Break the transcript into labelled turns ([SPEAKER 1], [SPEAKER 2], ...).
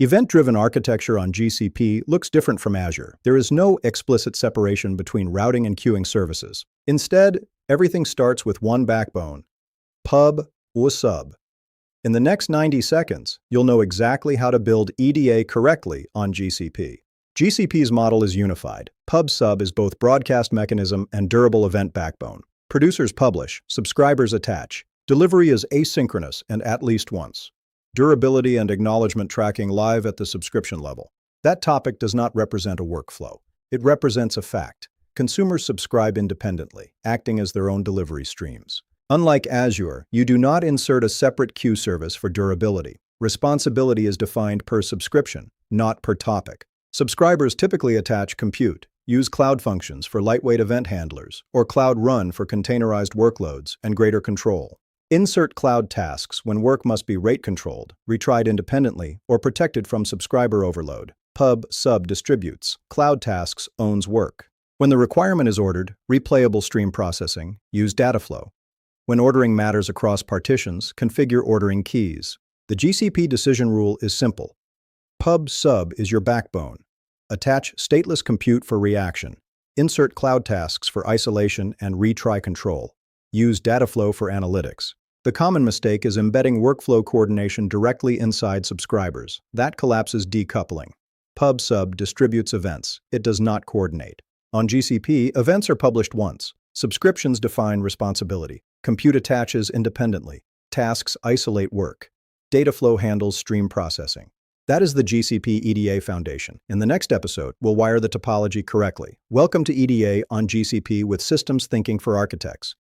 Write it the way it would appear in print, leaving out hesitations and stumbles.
[SPEAKER 1] Event-driven architecture on GCP looks different from Azure. There is no explicit separation between routing and queuing services. Instead, everything starts with one backbone, pub or sub. In the next 90 seconds, you'll know exactly how to build EDA correctly on GCP. GCP's model is unified. Pub-sub is both broadcast mechanism and durable event backbone. Producers publish, subscribers attach. Delivery is asynchronous and at least once. Durability and acknowledgement tracking live at the subscription level. That topic does not represent a workflow. It represents a fact. Consumers subscribe independently, acting as their own delivery streams. Unlike Azure, you do not insert a separate queue service for durability. Responsibility is defined per subscription, not per topic. Subscribers typically attach compute, use cloud functions for lightweight event handlers, or Cloud Run for containerized workloads and greater control. Insert cloud tasks when work must be rate-controlled, retried independently, or protected from subscriber overload. Pub-sub distributes. Cloud tasks owns work. When the requirement is ordered, replayable stream processing, use Dataflow. When ordering matters across partitions, configure ordering keys. The GCP decision rule is simple. Pub-sub is your backbone. Attach stateless compute for reaction. Insert cloud tasks for isolation and retry control. Use Dataflow for analytics. The common mistake is embedding workflow coordination directly inside subscribers. That collapses decoupling. Pub-sub distributes events. It does not coordinate. On GCP, events are published once. Subscriptions define responsibility. Compute attaches independently. Tasks isolate work. Dataflow handles stream processing. That is the GCP EDA foundation. In the next episode, we'll wire the topology correctly. Welcome to EDA on GCP with systems thinking for architects.